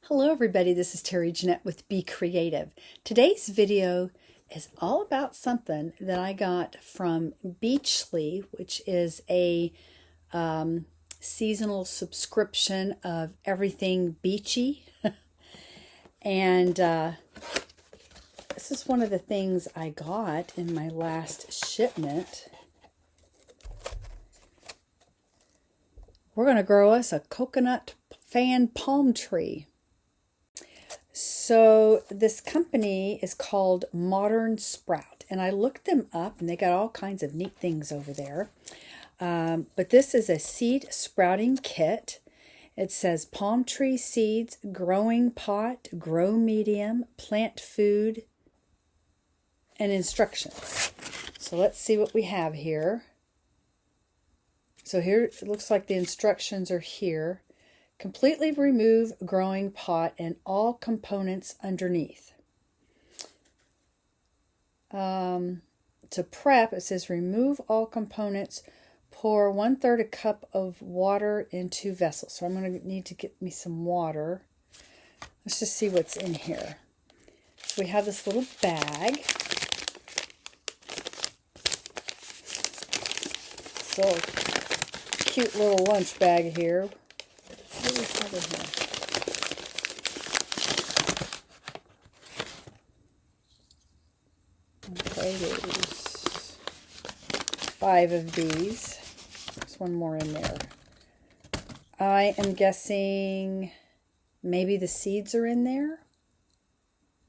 Hello everybody, this is Terry Jeanette with Be Creative. Today's video is all about something that I got from Beachly, which is a seasonal subscription of everything beachy. And this is one of the things I got in my last shipment. We're going to grow us a coconut fan palm tree. So this company is called Modern Sprout, and I looked them up, and they got all kinds of neat things over there. But this is a seed sprouting kit. It says palm tree seeds, growing pot, grow medium, plant food, and instructions. So let's see what we have here. So here it looks like the instructions are here. Completely remove growing pot and all components underneath. To prep, it says remove all components, pour 1/3 a cup of water into vessel. So I'm going to need to get me some water. Let's just see what's in here. So we have this little bag. So cute little lunch bag here. What do we have in here? Okay, there's 5 of these. There's one more in there. I am guessing maybe the seeds are in there.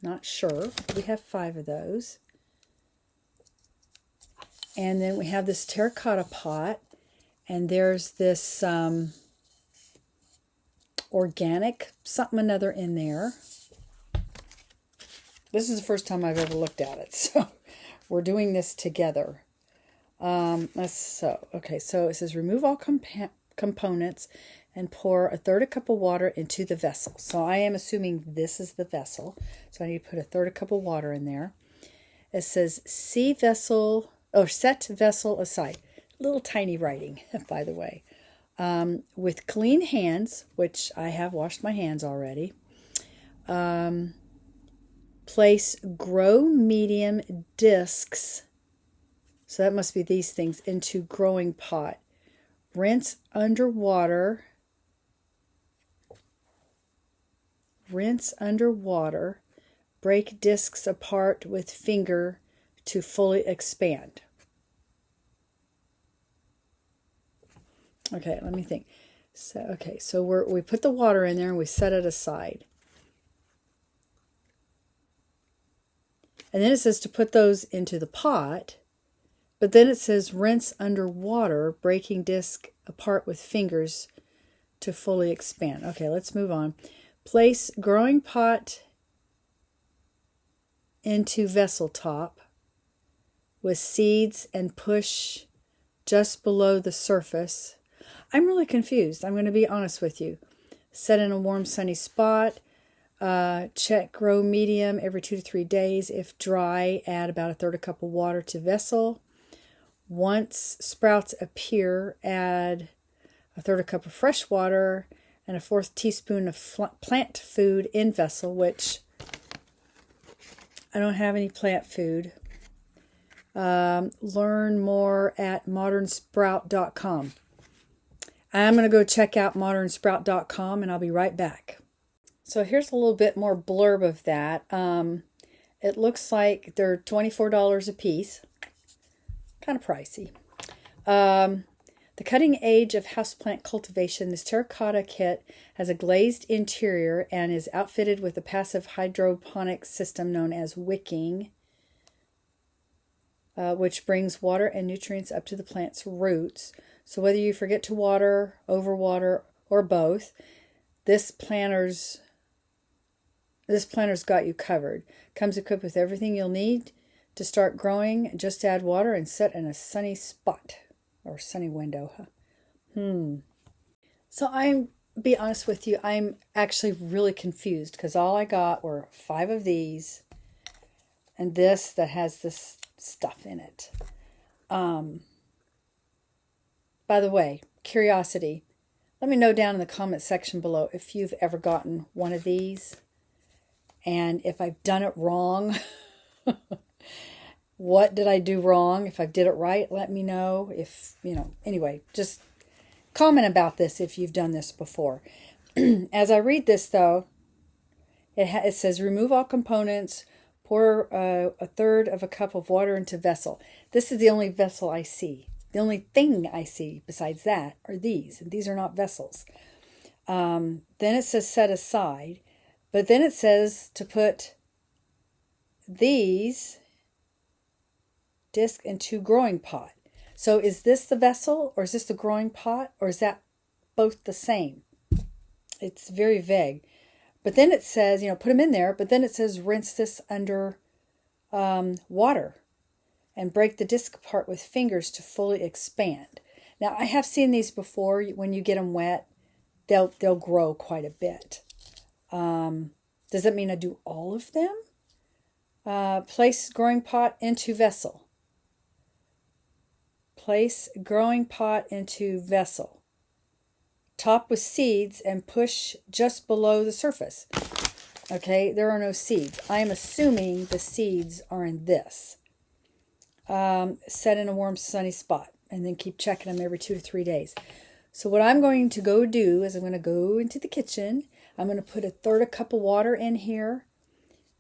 Not sure. We have 5 of those. And then we have this terracotta pot. And there's this organic something another in there. This is the first time I've ever looked at it, so we're doing this together. So it says remove all components and pour 1/3 cup of water into the vessel. So I am assuming this is the vessel, so I need to put 1/3 cup of water in there. It says set vessel aside. Little tiny writing, by the way. With clean hands, which I have washed my hands already. Place grow medium discs, so that must be these things, into growing pot. Rinse underwater. Break discs apart with finger to fully expand. Okay, let me think. So we put the water in there and we set it aside. And then it says to put those into the pot, but then it says rinse underwater, breaking disc apart with fingers to fully expand. Okay, let's move on. Place growing pot into vessel top with seeds and push just below the surface. I'm really confused. I'm going to be honest with you. Set in a warm, sunny spot. Check grow medium every 2 to 3 days. If dry, add about 1/3 cup of water to vessel. Once sprouts appear, add 1/3 cup of fresh water and 1/4 teaspoon of plant food in vessel, which I don't have any plant food. Learn more at modernsprout.com. I'm going to go check out modernsprout.com and I'll be right back. So here's a little bit more blurb of that. It looks like they're $24 a piece. Kind of pricey. The cutting edge of houseplant cultivation, this terracotta kit has a glazed interior and is outfitted with a passive hydroponic system known as wicking, which brings water and nutrients up to the plant's roots. So whether you forget to water, overwater, or both, this planter's got you covered. Comes equipped with everything you'll need to start growing. Just add water and set in a sunny spot or sunny window. So be honest with you, I'm actually really confused because all I got were 5 of these and this that has this stuff in it. By the way, curiosity, Let me know down in the comment section below if you've ever gotten one of these and if I've done it wrong. What did I do wrong? If I did it right, let me know. If, anyway, just comment about this if you've done this before. As I read this, though, it says, remove all components, pour a third of a cup of water into vessel. This is the only vessel I see. The only thing I see besides that are these, and these are not vessels. Then it says set aside, but then it says to put these disc into growing pot. So is this the vessel, or is this the growing pot, or is that both the same? It's very vague. But then it says, put them in there, but then it says rinse this under water and break the disc apart with fingers to fully expand. Now, I have seen these before. When you get them wet, they'll grow quite a bit. Does that mean I do all of them? Place growing pot into vessel. Place growing pot into vessel. Top with seeds and push just below the surface. Okay, there are no seeds. I am assuming the seeds are in this. Set in a warm, sunny spot, and then keep checking them every 2 to 3 days. So what I'm going to go do is I'm going to go into the kitchen. I'm going to put a third a cup of water in here.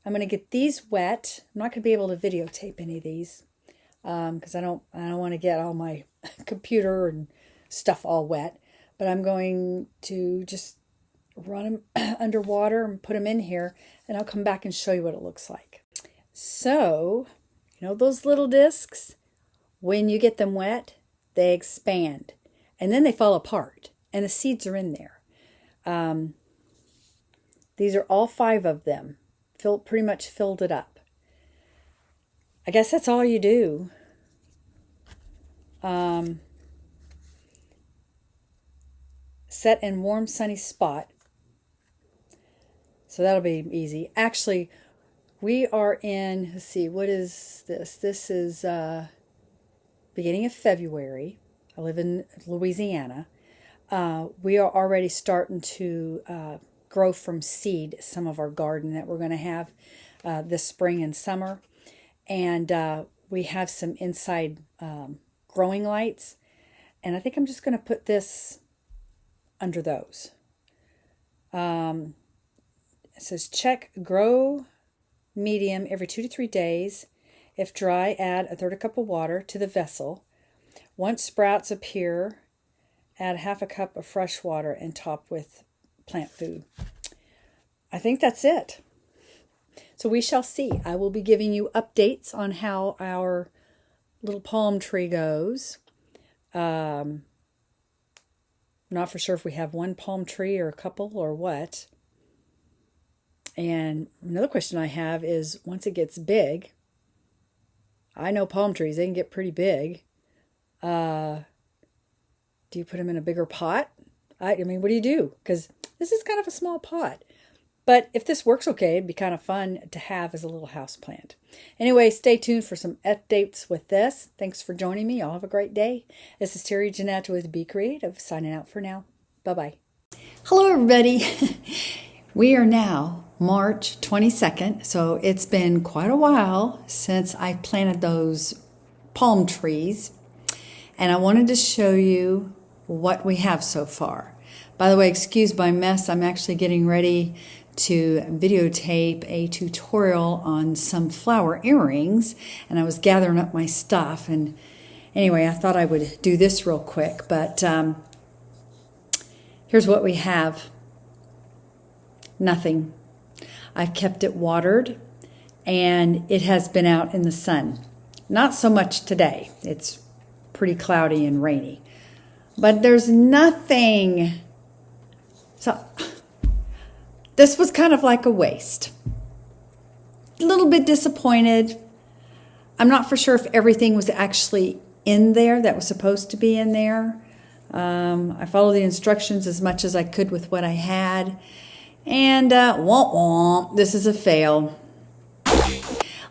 I'm going to get these wet. I'm not going to be able to videotape any of these because I don't want to get all my computer and stuff all wet. But I'm going to just run them underwater and put them in here, and I'll come back and show you what it looks like. So, those little discs, when you get them wet, they expand, and then they fall apart, and the seeds are in there. These are all 5 of them. Pretty much filled it up. I guess that's all you do. Set in warm, sunny spot. So that'll be easy. Actually, we are in, let's see, what is this? This is beginning of February. I live in Louisiana. We are already starting to grow from seed some of our garden that we're going to have this spring and summer. And we have some inside growing lights. And I think I'm just going to put this under those. It says check grow medium every 2 to 3 days. If dry, add a third a cup of water to the vessel. Once sprouts appear, add half a cup of fresh water and top with plant food. I think that's it. So we shall see. I will be giving you updates on how our little palm tree goes. Not for sure if we have one palm tree or a couple or what. And another question I have is, once it gets big, I know palm trees, they can get pretty big. Do you put them in a bigger pot? I mean, what do you do? Because this is kind of a small pot. But if this works okay, it'd be kind of fun to have as a little house plant. Anyway, stay tuned for some updates with this. Thanks for joining me. Y'all have a great day. This is Terry Jeanette with Be Creative, signing out for now. Bye-bye. Hello, everybody. We are now March 22nd, so it's been quite a while since I planted those palm trees. And I wanted to show you what we have so far. By the way, excuse my mess. I'm actually getting ready to videotape a tutorial on some flower earrings, and I was gathering up my stuff. And anyway, I thought I would do this real quick, but here's what we have. Nothing. I've kept it watered, and it has been out in the sun. Not so much today. It's pretty cloudy and rainy, but there's nothing. So this was kind of like a waste. A little bit disappointed. I'm not for sure if everything was actually in there that was supposed to be in there. I followed the instructions as much as I could with what I had. And womp womp, this is a fail.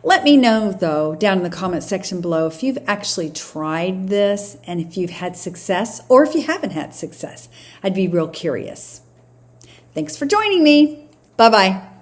Let me know, though, down in the comment section below if you've actually tried this and if you've had success or if you haven't had success. I'd be real curious. Thanks for joining me. Bye-bye.